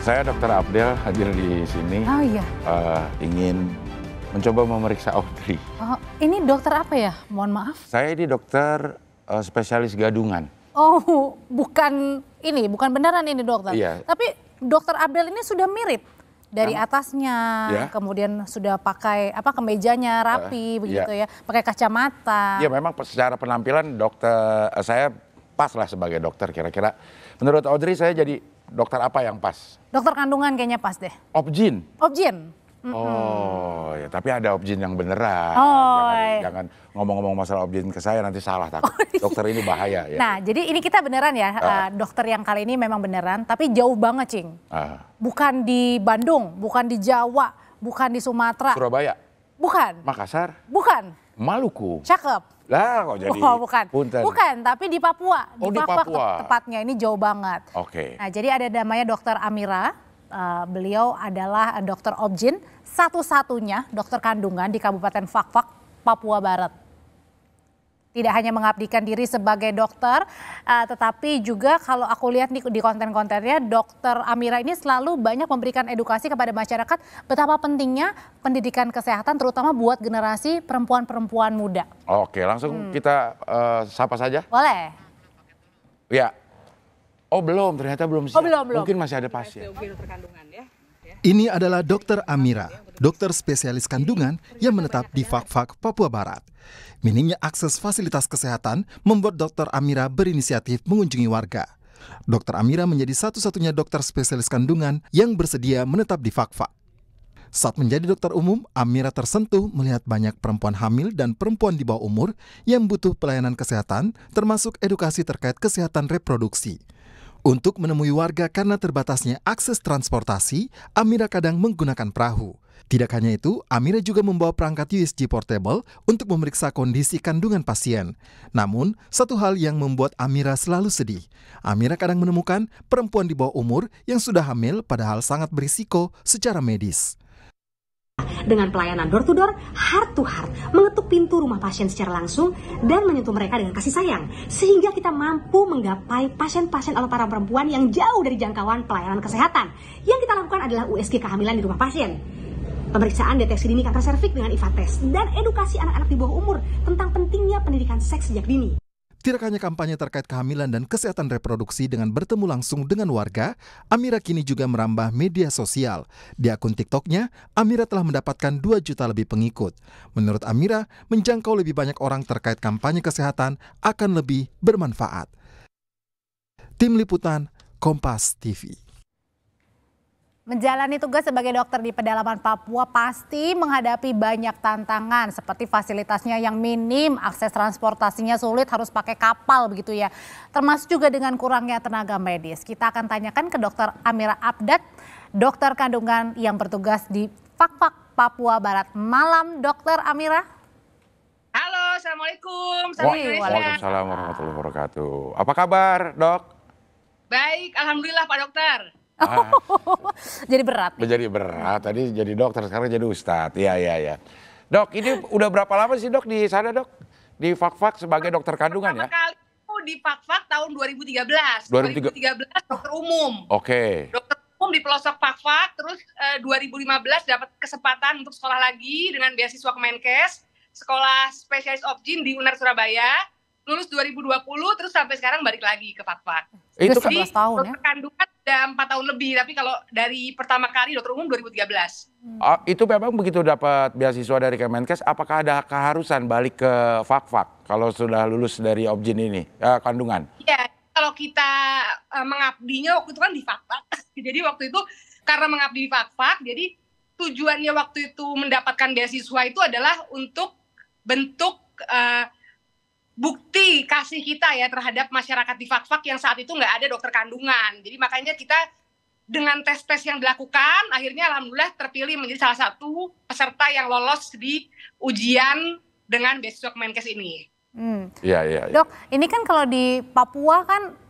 Saya Dr. Abdel hadir di sini. Oh iya. Ingin mencoba memeriksa Audrey. Oh, ini dokter apa ya? Mohon maaf. Saya ini dokter spesialis gadungan. Oh, bukan ini, bukan beneran ini dokter. Iya. Tapi dokter Abdel ini sudah mirip. Dari atasnya, ya. Kemudian sudah pakai kemejanya rapi begitu ya, pakai kacamata. Iya, memang secara penampilan dokter saya pas lah sebagai dokter kira-kira. Menurut Audrey saya jadi dokter apa yang pas? Dokter kandungan kayaknya pas deh. Obgyn. Obgyn. Oh ya, tapi ada obgyn yang beneran. Jangan ngomong-ngomong masalah obgyn ke saya nanti salah takut. Dokter ini bahaya ya. Nah, jadi ini kita beneran ya, dokter yang kali ini memang beneran, tapi jauh banget, Cing. Bukan di Bandung, bukan di Jawa, bukan di Sumatera. Surabaya. Bukan. Makassar. Bukan. Maluku. Cakep. Lah kok jadi. Oh, bukan. Punten. Bukan, tapi di Papua. Oh, di Papua. Tepatnya ini jauh banget. Oke. Nah, jadi ada namanya Dokter Amira. Beliau adalah dokter obgyn, satu-satunya dokter kandungan di Kabupaten Fakfak, Papua Barat. Tidak hanya mengabdikan diri sebagai dokter, tetapi juga kalau aku lihat di konten-kontennya, Dokter Amira ini selalu banyak memberikan edukasi kepada masyarakat betapa pentingnya pendidikan kesehatan, terutama buat generasi perempuan-perempuan muda. Oke, langsung kita sapa saja. Boleh? Ya. Oh belum, ternyata belum siap. Oh, belum. Mungkin masih ada pasien. Ini adalah Dokter Amira, dokter spesialis kandungan yang menetap di Fakfak, Papua Barat. Minimnya akses fasilitas kesehatan membuat Dokter Amira berinisiatif mengunjungi warga. Dokter Amira menjadi satu-satunya dokter spesialis kandungan yang bersedia menetap di Fakfak. Saat menjadi dokter umum, Amira tersentuh melihat banyak perempuan hamil dan perempuan di bawah umur yang butuh pelayanan kesehatan, termasuk edukasi terkait kesehatan reproduksi. Untuk menemui warga karena terbatasnya akses transportasi, Amira kadang menggunakan perahu. Tidak hanya itu, Amira juga membawa perangkat USG portable untuk memeriksa kondisi kandungan pasien. Namun, satu hal yang membuat Amira selalu sedih. Amira kadang menemukan perempuan di bawah umur yang sudah hamil padahal sangat berisiko secara medis. Dengan pelayanan door to door, heart to heart, mengetuk pintu rumah pasien secara langsung dan menyentuh mereka dengan kasih sayang, sehingga kita mampu menggapai pasien-pasien atau para perempuan yang jauh dari jangkauan pelayanan kesehatan. Yang kita lakukan adalah USG kehamilan di rumah pasien, pemeriksaan deteksi dini kanker serviks dengan IVA test, dan edukasi anak-anak di bawah umur tentang pentingnya pendidikan seks sejak dini. Tidak hanya kampanye terkait kehamilan dan kesehatan reproduksi dengan bertemu langsung dengan warga, Amira kini juga merambah media sosial. Di akun TikToknya, Amira telah mendapatkan 2 juta lebih pengikut. Menurut Amira, menjangkau lebih banyak orang terkait kampanye kesehatan akan lebih bermanfaat. Tim Liputan, Kompas TV. Menjalani tugas sebagai dokter di pedalaman Papua pasti menghadapi banyak tantangan seperti fasilitasnya yang minim, akses transportasinya sulit, harus pakai kapal begitu ya. Termasuk juga dengan kurangnya tenaga medis. Kita akan tanyakan ke Dokter Amira Abdat, dokter kandungan yang bertugas di Fakfak, Papua Barat. Malam Dokter Amira. Halo, Assalamualaikum. Waalaikumsalam warahmatullahi wabarakatuh. Apa kabar, Dok? Baik, Alhamdulillah Pak Dokter. Jadi berat. Jadi berat, tadi jadi dokter, sekarang jadi ustadz. Iya. Dok, ini udah berapa lama sih Dok di sana Dok? Di Fakfak sebagai dokter kandungan ya? Pertama kali di Fakfak tahun 2013. 2013 dokter umum. Oke. Dokter umum di pelosok Fakfak, terus 2015 dapat kesempatan untuk sekolah lagi dengan beasiswa Kemenkes, sekolah spesialis obgyn di UNER Surabaya. Lulus 2020, terus sampai sekarang balik lagi ke Fakfak. Itu 11 tahun ya? Dokter kandungan udah 4 tahun lebih, tapi kalau dari pertama kali dokter umum 2013. Itu memang begitu dapat beasiswa dari Kemenkes, apakah ada keharusan balik ke Fakfak kalau sudah lulus dari obgyn ini, kandungan? Iya, kalau kita mengabdinya waktu itu kan di Fakfak. Jadi waktu itu karena mengabdi di Fakfak, jadi tujuannya waktu itu mendapatkan beasiswa itu adalah untuk bentuk bukti kasih kita ya terhadap masyarakat di Fakfak yang saat itu nggak ada dokter kandungan. Jadi makanya kita dengan tes-tes yang dilakukan, akhirnya alhamdulillah terpilih menjadi salah satu peserta yang lolos di ujian dengan beasiswa Kemenkes ini. Iya. Dok, ini kan kalau di Papua kan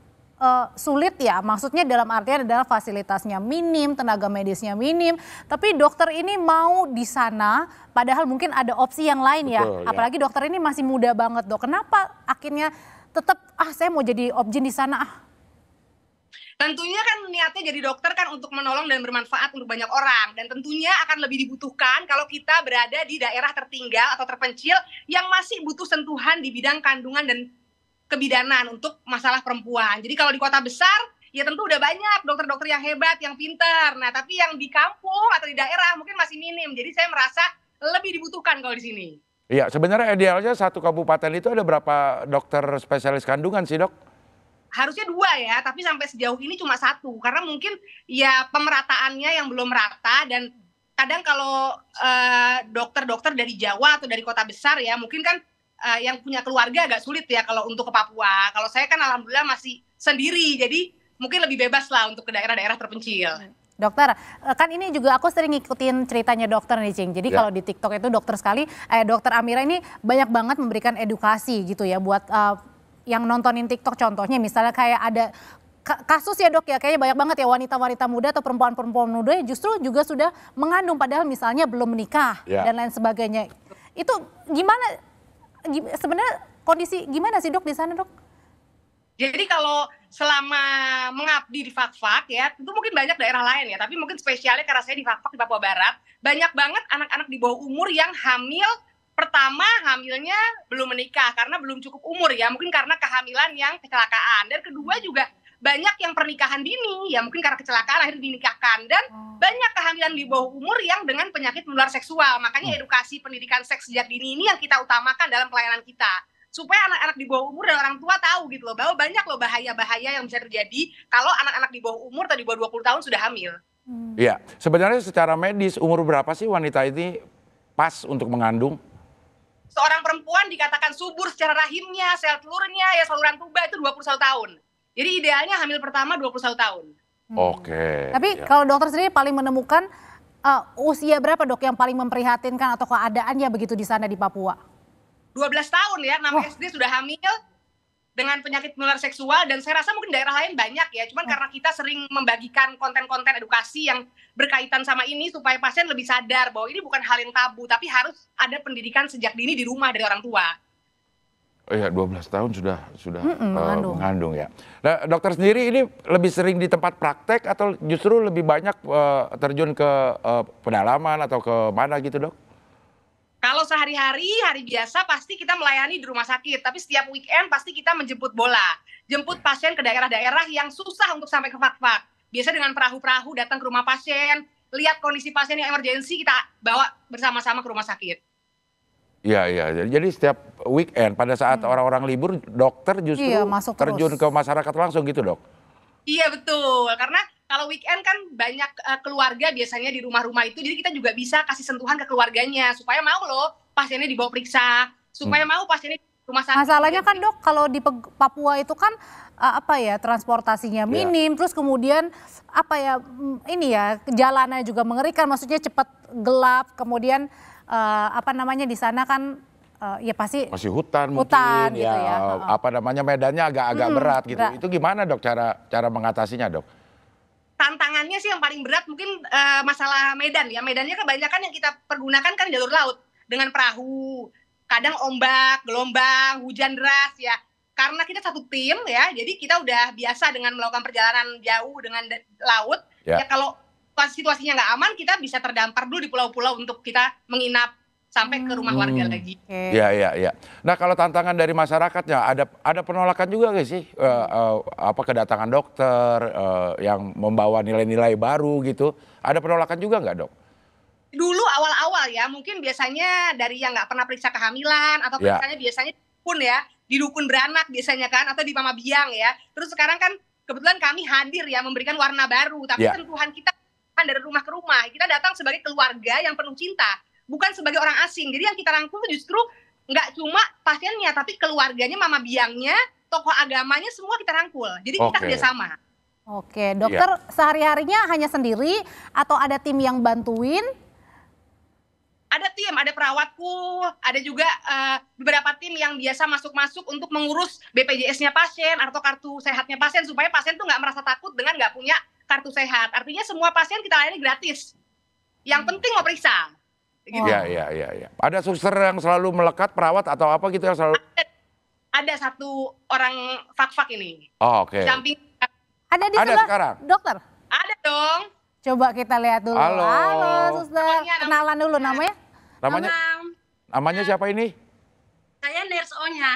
sulit ya, maksudnya dalam artian adalah fasilitasnya minim, tenaga medisnya minim, tapi dokter ini mau di sana padahal mungkin ada opsi yang lain. Betul, ya, apalagi dokter ini masih muda banget Dok, kenapa akhirnya tetap saya mau jadi obgyn di sana Tentunya kan niatnya jadi dokter kan untuk menolong dan bermanfaat untuk banyak orang. Dan tentunya akan lebih dibutuhkan kalau kita berada di daerah tertinggal atau terpencil yang masih butuh sentuhan di bidang kandungan dan kebidanan untuk masalah perempuan. Jadi kalau di kota besar, ya tentu udah banyak dokter-dokter yang hebat, yang pinter. Nah, tapi yang di kampung atau di daerah mungkin masih minim. Jadi saya merasa lebih dibutuhkan kalau di sini. Iya, sebenarnya idealnya satu kabupaten itu ada berapa dokter spesialis kandungan sih, Dok? Harusnya 2 ya, tapi sampai sejauh ini cuma 1. Karena mungkin ya pemerataannya yang belum rata dan kadang kalau dokter-dokter dari Jawa atau dari kota besar ya, mungkin kan yang punya keluarga agak sulit ya kalau untuk ke Papua. Kalau saya kan alhamdulillah masih sendiri, jadi mungkin lebih bebas lah untuk ke daerah-daerah terpencil. Dokter, kan ini juga aku sering ngikutin ceritanya dokter nih, Cing. Jadi kalau di TikTok itu dokter Amira ini banyak banget memberikan edukasi gitu ya buat yang nontonin TikTok, contohnya misalnya kayak ada kasus ya Dok ya, kayaknya banyak banget ya wanita-wanita muda atau perempuan-perempuan muda yang justru juga sudah mengandung padahal misalnya belum menikah dan lain sebagainya. Itu gimana sebenarnya kondisi gimana sih Dok di sana, Dok? Jadi kalau selama mengabdi di Fakfak ya, itu mungkin banyak daerah lain ya, tapi mungkin spesialnya karena saya di Fakfak di Papua Barat, banyak banget anak-anak di bawah umur yang hamil. Pertama, hamilnya belum menikah karena belum cukup umur ya, mungkin karena kehamilan yang kecelakaan. Dan kedua juga banyak yang pernikahan dini ya, mungkin karena kecelakaan akhirnya dinikahkan. Dan banyak kehamilan di bawah umur yang dengan penyakit menular seksual. Makanya edukasi pendidikan seks sejak dini ini yang kita utamakan dalam pelayanan kita. Supaya anak-anak di bawah umur dan orang tua tahu gitu loh, bahwa banyak loh bahaya-bahaya yang bisa terjadi kalau anak-anak di bawah umur atau di bawah 20 tahun sudah hamil. Iya, sebenarnya secara medis umur berapa sih wanita ini pas untuk mengandung? Seorang perempuan dikatakan subur secara rahimnya, sel telurnya, ya saluran tuba itu 21 tahun. Jadi idealnya hamil pertama 21 tahun. Oke. Tapi kalau dokter sendiri paling menemukan usia berapa Dok yang paling memprihatinkan atau keadaannya begitu di sana di Papua? 12 tahun ya, 6 SD sudah hamil dengan penyakit menular seksual, dan saya rasa mungkin daerah lain banyak ya, cuman karena kita sering membagikan konten-konten edukasi yang berkaitan sama ini supaya pasien lebih sadar bahwa ini bukan hal yang tabu, tapi harus ada pendidikan sejak dini di rumah dari orang tua. Oh iya, 12 tahun sudah mengandung ya. Nah, dokter sendiri ini lebih sering di tempat praktek atau justru lebih banyak terjun ke pedalaman atau ke mana gitu, Dok? Kalau sehari-hari, hari biasa pasti kita melayani di rumah sakit. Tapi setiap weekend pasti kita menjemput bola. Jemput pasien ke daerah-daerah yang susah untuk sampai ke Fakfak. Biasa dengan perahu-perahu datang ke rumah pasien, lihat kondisi pasien yang emergensi, kita bawa bersama-sama ke rumah sakit. Iya. Jadi setiap weekend pada saat orang-orang libur, dokter justru terjun ke masyarakat langsung gitu, Dok? Iya betul, karena kalau weekend kan banyak keluarga biasanya di rumah-rumah itu, jadi kita juga bisa kasih sentuhan ke keluarganya supaya mau loh pasiennya dibawa periksa, supaya mau pasiennya di rumah sakit. Masalahnya kan Dok, kalau di Papua itu kan transportasinya minim, terus kemudian jalannya juga mengerikan, maksudnya cepat gelap, kemudian di sana kan ya pasti masih hutan mungkin gitu ya. Medannya agak-agak berat gitu. Itu gimana Dok cara mengatasinya, Dok? Tantangannya sih yang paling berat mungkin masalah medan ya. Medannya kebanyakan yang kita pergunakan kan jalur laut dengan perahu. Kadang ombak, gelombang, hujan deras ya. Karena kita satu tim ya, jadi kita udah biasa dengan melakukan perjalanan jauh dengan laut. Ya kalau situasinya nggak aman, kita bisa terdampar dulu di pulau-pulau untuk kita menginap sampai ke rumah warga lagi. Iya. Nah kalau tantangan dari masyarakatnya ada penolakan juga nggak sih kedatangan dokter yang membawa nilai-nilai baru gitu? Ada penolakan juga nggak, Dok? Dulu awal-awal ya mungkin biasanya dari yang nggak pernah periksa kehamilan atau periksanya biasanya di dukun beranak biasanya kan, atau di Mama Biang ya. Terus sekarang kan kebetulan kami hadir ya memberikan warna baru, tapi sentuhan kita kan dari rumah ke rumah. Kita datang sebagai keluarga yang penuh cinta, bukan sebagai orang asing. Jadi yang kita rangkul justru nggak cuma pasiennya, tapi keluarganya, Mama Biangnya, tokoh agamanya, semua kita rangkul. Jadi kita kerjasama. Oke, dokter sehari-harinya hanya sendiri atau ada tim yang bantuin? Ada tim, ada perawatku, ada juga beberapa tim yang biasa masuk-masuk untuk mengurus BPJS-nya pasien atau kartu sehatnya pasien, supaya pasien tuh nggak merasa takut dengan nggak punya kartu sehat. Artinya semua pasien kita layani gratis. Yang penting mau periksa. Gitu. Iya. Ada suster yang selalu melekat, perawat atau apa gitu yang selalu? Ada satu orang Fakfak ini. Oh, oke. Samping. Ada di Ada sebelah sekarang? dokter. Ada dong. Coba kita lihat dulu. Halo. Suster. Namanya, Kenalan dulu namanya. Namanya namanya siapa ini? Saya nurse O-nya.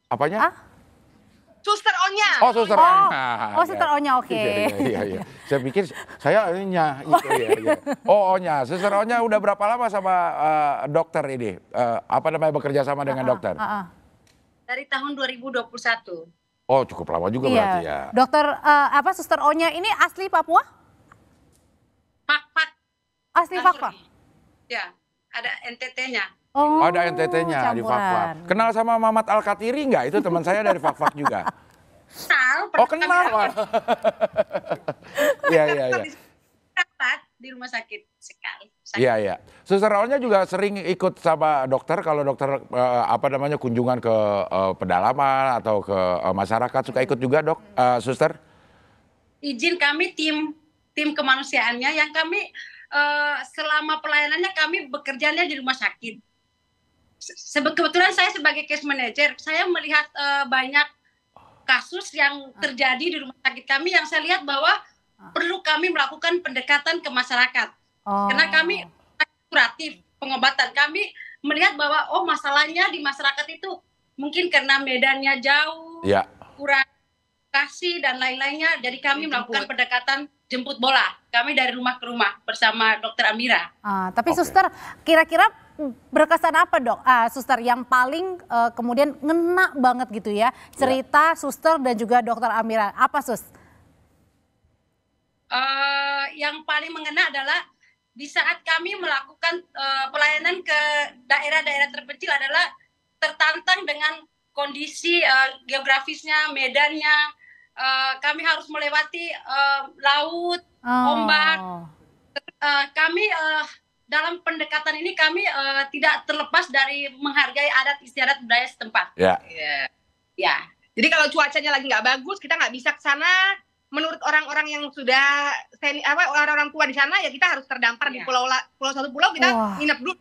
Apanya? Ah? Suster Onya. Oh, Suster Oh, Onya. oh, Suster Onya, oke. Iya. Saya pikir saya Onya itu ya. Oh, Onya. Suster Onya udah berapa lama sama dokter ini? Apa namanya bekerja sama dengan dokter? Dari tahun 2021. Oh, cukup lama juga berarti ya. Dokter Suster Onya ini asli Papua? Pak. Asli Papua. Ya, ada NTT-nya. Oh, Ada NTT-nya di Fakfak. Kenal sama Mamat Al-Katiri nggak? Itu teman saya dari Fakfak juga. Oh, kenal. Iya. Di rumah sakit sekali. Iya. Suster Onya juga sering ikut sama dokter kalau dokter kunjungan ke pedalaman atau ke masyarakat, suka ikut juga, Dok, Suster? Izin kami tim kemanusiaannya yang kami selama pelayanannya kami bekerjanya di rumah sakit. Kebetulan saya sebagai case manager, saya melihat banyak kasus yang terjadi di rumah sakit kami yang saya lihat bahwa perlu kami melakukan pendekatan ke masyarakat. Karena kami kuratif pengobatan, kami melihat bahwa masalahnya di masyarakat itu mungkin karena medannya jauh, kurang kasih dan lain-lainnya. Jadi kami melakukan pendekatan jemput bola. Kami dari rumah ke rumah bersama Dokter Amira. Tapi Suster, kira-kira berkesan apa, Dok? Suster yang paling kemudian ngena banget gitu ya cerita Suster dan juga Dokter Amira. Apa, Sus? Yang paling mengena adalah di saat kami melakukan pelayanan ke daerah-daerah terpencil adalah tertantang dengan kondisi geografisnya, medannya. Kami harus melewati laut, ombak. Kami dalam pendekatan ini kami tidak terlepas dari menghargai adat istiadat budaya setempat. Ya. Jadi kalau cuacanya lagi nggak bagus, kita nggak bisa ke sana. Menurut orang-orang yang sudah orang-orang tua di sana, ya kita harus terdampar di satu pulau kita nginep dulu,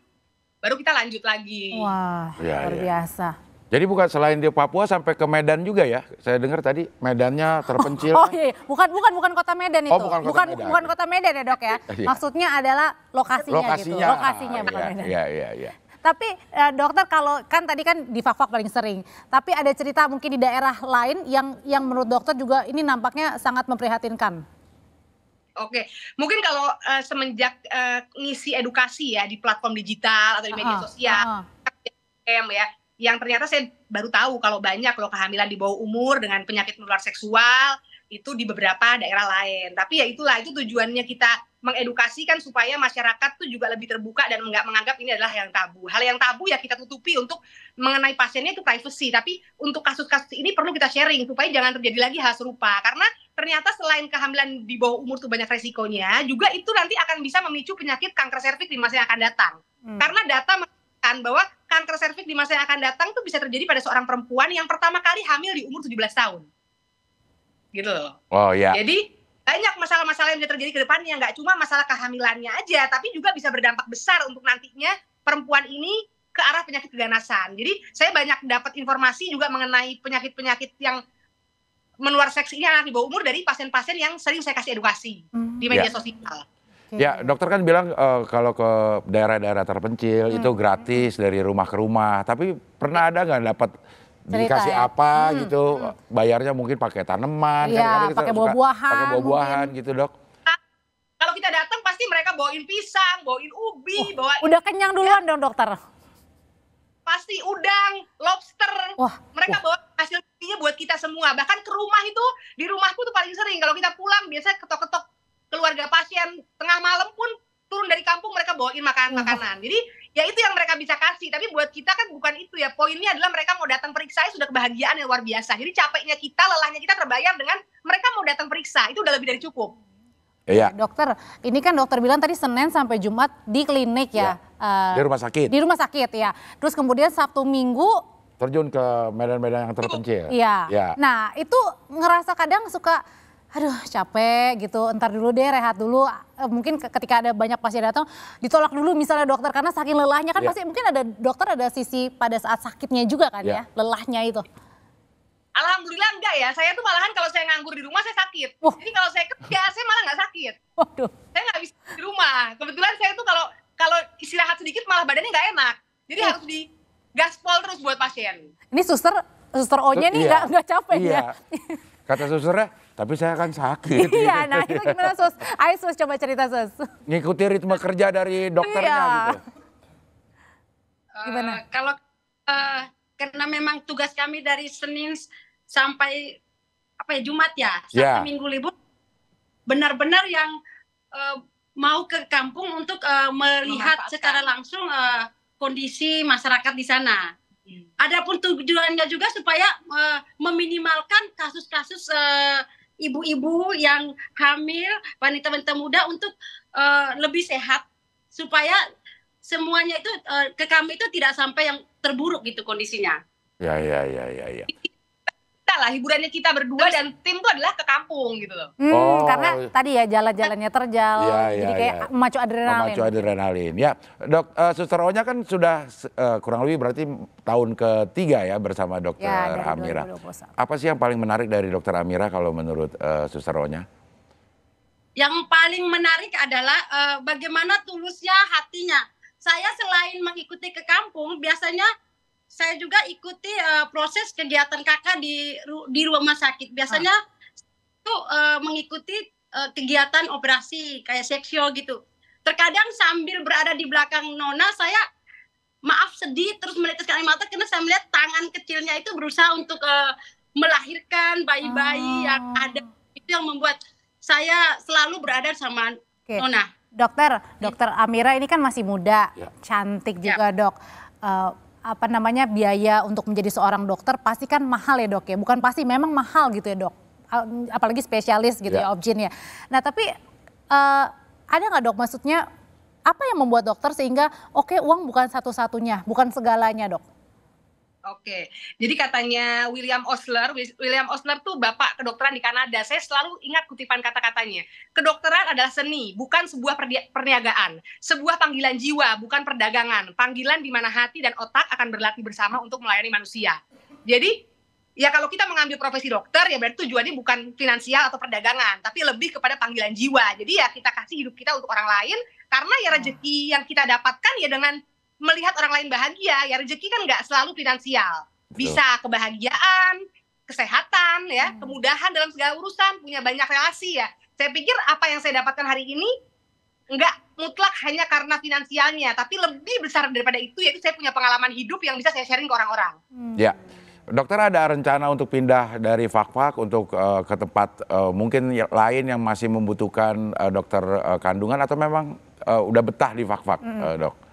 baru kita lanjut lagi. Wah, luar biasa. Jadi bukan selain di Papua sampai ke Medan juga ya? Saya dengar tadi medannya terpencil. Oh iya, bukan kota Medan itu. Bukan kota Medan ya, Dok ya. Maksudnya adalah lokasinya gitu. Lokasinya bukan Medan. Iya. Tapi dokter, kalau kan tadi kan di Fakfak paling sering. Tapi ada cerita mungkin di daerah lain yang menurut dokter juga ini nampaknya sangat memprihatinkan. Oke, mungkin kalau semenjak ngisi edukasi ya di platform digital atau di media sosial, yang ternyata saya baru tahu kalau banyak loh kehamilan di bawah umur dengan penyakit menular seksual itu di beberapa daerah lain. Tapi ya itulah, itu tujuannya kita mengedukasikan supaya masyarakat tuh juga lebih terbuka dan nggak menganggap ini adalah yang tabu. Hal yang tabu ya kita tutupi untuk mengenai pasiennya itu privacy. Tapi untuk kasus-kasus ini perlu kita sharing supaya jangan terjadi lagi hal serupa. Karena ternyata selain kehamilan di bawah umur tuh banyak resikonya, juga itu nanti akan bisa memicu penyakit kanker serviks di masa yang akan datang. Karena data menunjukkan bahwa kanker serviks di masa yang akan datang tuh bisa terjadi pada seorang perempuan yang pertama kali hamil di umur 17 tahun. Gitu loh. Oh iya. Jadi banyak masalah-masalah yang bisa terjadi ke depannya, nggak cuma masalah kehamilannya aja, tapi juga bisa berdampak besar untuk nantinya perempuan ini ke arah penyakit keganasan. Jadi saya banyak dapat informasi juga mengenai penyakit-penyakit yang menular seks ini anak di bawah umur dari pasien-pasien yang sering saya kasih edukasi di media sosial. Ya, dokter kan bilang kalau ke daerah-daerah terpencil itu gratis dari rumah ke rumah. Tapi pernah ada nggak dapat dikasih apa gitu? Bayarnya mungkin pakai tanaman, iya, pakai buah-buahan. Pakai buah-buahan gitu, Dok. Kalau kita datang pasti mereka bawain pisang, bawain ubi, bawain. Udah kenyang duluan dong, dokter. Pasti udang, lobster. Mereka bawa hasil ubinya buat kita semua. Bahkan ke rumah itu, di rumahku tuh paling sering. Kalau kita pulang biasanya ketok-ketok keluarga pasien, tengah malam pun turun dari kampung mereka bawain makanan-makanan. Jadi ya itu yang mereka bisa kasih. Tapi buat kita kan bukan itu ya. Poinnya adalah mereka mau datang periksa sudah kebahagiaan yang luar biasa. Jadi capeknya kita, lelahnya kita terbayar dengan mereka mau datang periksa. Itu udah lebih dari cukup. Iya. Dokter, ini kan dokter bilang tadi Senin sampai Jumat di klinik ya. Di rumah sakit. Di rumah sakit ya. Terus kemudian Sabtu Minggu terjun ke medan-medan yang terpencil. Iya. Nah itu ngerasa kadang suka aduh capek gitu, entar dulu deh rehat dulu. Mungkin ketika ada banyak pasien datang ditolak dulu misalnya dokter karena saking lelahnya kan pasti mungkin ada dokter ada sisi pada saat sakitnya juga kan ya lelahnya itu. Alhamdulillah enggak ya. Saya tuh malahan kalau saya nganggur di rumah saya sakit. Wah. Jadi kalau saya kerja saya malah nggak sakit. Waduh. Saya nggak bisa di rumah. Kebetulan saya tuh kalau istirahat sedikit malah badannya nggak enak. Jadi harus di gaspol terus buat pasien. Ini suster O-nya nih Iya. nggak capek Iya. ya. Kata susternya, tapi saya kan sakit. Iya, nah itu gimana Sus? Ayo Sus coba cerita Sus. Ngikuti ritme kerja dari dokternya Iya. gitu. Gimana? Kalau karena memang tugas kami dari Senin sampai Jumat ya, Ya. Sabtu Minggu libur, benar-benar yang mau ke kampung untuk melihat Memanfaatkan. secara langsung kondisi masyarakat di sana. Adapun tujuannya juga supaya meminimalkan kasus-kasus ibu-ibu yang hamil, wanita-wanita muda untuk lebih sehat, supaya semuanya itu ke kami itu tidak sampai yang terburuk gitu kondisinya. Ya. Kita lah hiburannya kita berdua dan tim tuh adalah ke kampung gitu loh. Oh. Karena tadi ya jalan-jalannya terjal, Iya, jadi iya, kayak iya. memacu adrenalin. Memacu adrenalin. Ya, Dok, Suster O-nya kan sudah kurang lebih berarti tahun ketiga ya bersama Dokter Ya, dari Amira. 2021. Apa sih yang paling menarik dari Dokter Amira kalau menurut Suster O-nya? Yang paling menarik adalah bagaimana tulusnya hatinya. Saya selain mengikuti ke kampung, biasanya saya juga ikuti proses kegiatan kakak di rumah sakit. Biasanya itu mengikuti kegiatan operasi kayak seksio gitu. Terkadang sambil berada di belakang Nona, saya maaf sedih terus meneteskan air mata karena saya melihat tangan kecilnya itu berusaha untuk melahirkan bayi-bayi yang ada. Itu yang membuat saya selalu berada sama Oke. Nona. Dokter Amira ini kan masih muda, Ya. cantik juga Dok. Biaya untuk menjadi seorang dokter pasti kan mahal ya Dok ya, bukan pasti, memang mahal gitu ya Dok. Apalagi spesialis gitu ya, Ya. Obgyn ya. Nah tapi ada nggak Dok, maksudnya apa yang membuat dokter sehingga uang bukan satu-satunya, bukan segalanya Dok? Oke, jadi katanya William Osler tuh bapak kedokteran di Kanada. Saya selalu ingat kutipan kata-katanya. Kedokteran adalah seni, bukan sebuah perniagaan. Sebuah panggilan jiwa, bukan perdagangan. Panggilan di mana hati dan otak akan berlatih bersama untuk melayani manusia. Jadi, ya kalau kita mengambil profesi dokter, ya berarti tujuannya bukan finansial atau perdagangan, tapi lebih kepada panggilan jiwa. Jadi ya kita kasih hidup kita untuk orang lain, karena ya rezeki yang kita dapatkan ya dengan melihat orang lain bahagia. Ya rezeki kan nggak selalu finansial, bisa kebahagiaan, kesehatan, ya kemudahan dalam segala urusan, punya banyak relasi ya. Saya pikir apa yang saya dapatkan hari ini nggak mutlak hanya karena finansialnya, tapi lebih besar daripada itu, yaitu saya punya pengalaman hidup yang bisa saya sharing ke orang-orang. Ya, dokter ada rencana untuk pindah dari Fakfak untuk ke tempat mungkin lain yang masih membutuhkan dokter kandungan, atau memang udah betah di Fakfak, Dok?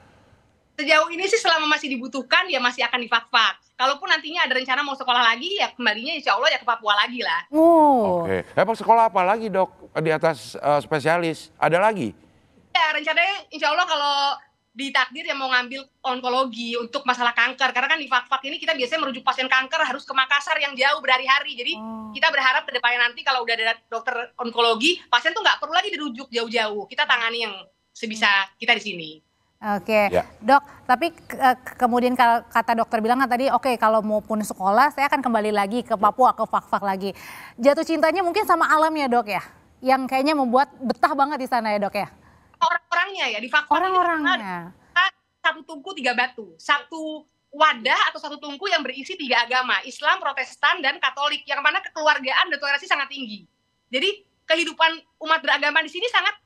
Sejauh ini sih selama masih dibutuhkan ya masih akan di Fakfak. Kalaupun nantinya ada rencana mau sekolah lagi ya kembalinya insya Allah ya ke Papua lagi lah. Oke, emang sekolah apa lagi Dok di atas spesialis? Ada lagi? Ya rencananya insya Allah kalau ditakdir yang mau ngambil onkologi untuk masalah kanker. Karena kan di Fakfak ini kita biasanya merujuk pasien kanker harus ke Makassar yang jauh berhari-hari. Jadi kita berharap ke depannya nanti kalau udah ada dokter onkologi, pasien tuh nggak perlu lagi dirujuk jauh-jauh. Kita tangani yang sebisa kita di sini. Oke, Ya. Dok, tapi kemudian kata dokter bilang kan tadi, kalau mau pun sekolah, saya akan kembali lagi ke Papua, ke Fakfak lagi. Jatuh cintanya mungkin sama alam ya Dok ya? Yang kayaknya membuat betah banget di sana ya Dok ya? Orang-orangnya ya, di Fakfak Orang-orangnya. satu tungku 3 batu. Satu wadah atau satu tungku yang berisi 3 agama, Islam, Protestan, dan Katolik. Yang mana kekeluargaan dan toleransi sangat tinggi. Jadi kehidupan umat beragama di sini sangat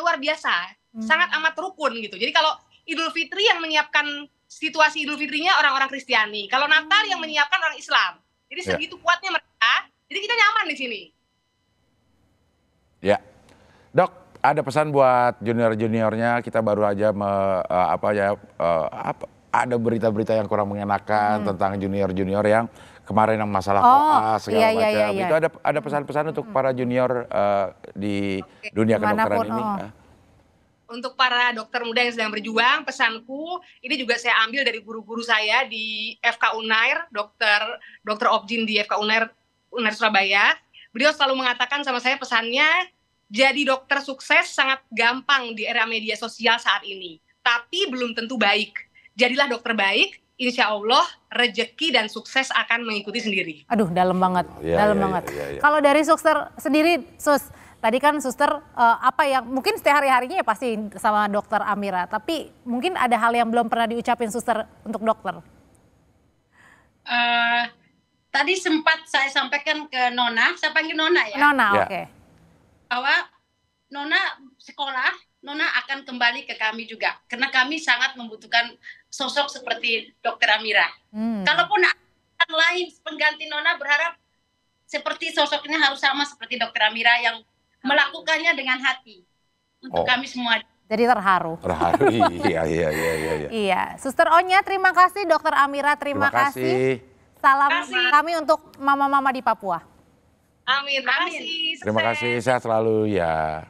luar biasa. Sangat amat rukun gitu. Jadi kalau Idul Fitri yang menyiapkan situasi Idul Fitrinya orang-orang Kristiani. Kalau Natal yang menyiapkan orang Islam. Jadi segitu kuatnya mereka. Jadi kita nyaman di sini. Ya, Dok, ada pesan buat junior-juniornya. Kita baru aja ada berita-berita yang kurang mengenakan tentang junior-junior yang kemarin yang masalah koas segala macam. iya. Itu ada pesan-pesan untuk para junior di dunia kedokteran ini. Untuk para dokter muda yang sedang berjuang, pesanku ini juga saya ambil dari guru-guru saya di FK Unair, dokter Obgyn di FK Unair Surabaya. Beliau selalu mengatakan sama saya pesannya, jadi dokter sukses sangat gampang di era media sosial saat ini, tapi belum tentu baik. Jadilah dokter baik insya Allah rejeki dan sukses akan mengikuti sendiri. Aduh, dalam banget, Ya, dalam ya, banget. ya, ya. Kalau dari suster sendiri, Sus, tadi kan suster apa yang mungkin setiap hari-harinya ya pasti sama dokter Amira, tapi mungkin ada hal yang belum pernah diucapin suster untuk dokter. Tadi sempat saya sampaikan ke Nona, saya panggil Nona ya. Nona, Ya. oke. Bahwa Nona sekolah, Nona akan kembali ke kami juga. Karena kami sangat membutuhkan sosok seperti Dokter Amira. Kalaupun yang lain pengganti Nona, berharap seperti sosoknya harus sama seperti Dokter Amira yang melakukannya dengan hati. Untuk kami semua. Jadi terharu. Terharu, iya. Iya, Suster Onya terima kasih, Dokter Amira terima kasih. Salam kami untuk mama-mama di Papua. Amin. Terima kasih. Terima kasih, sehat selalu ya.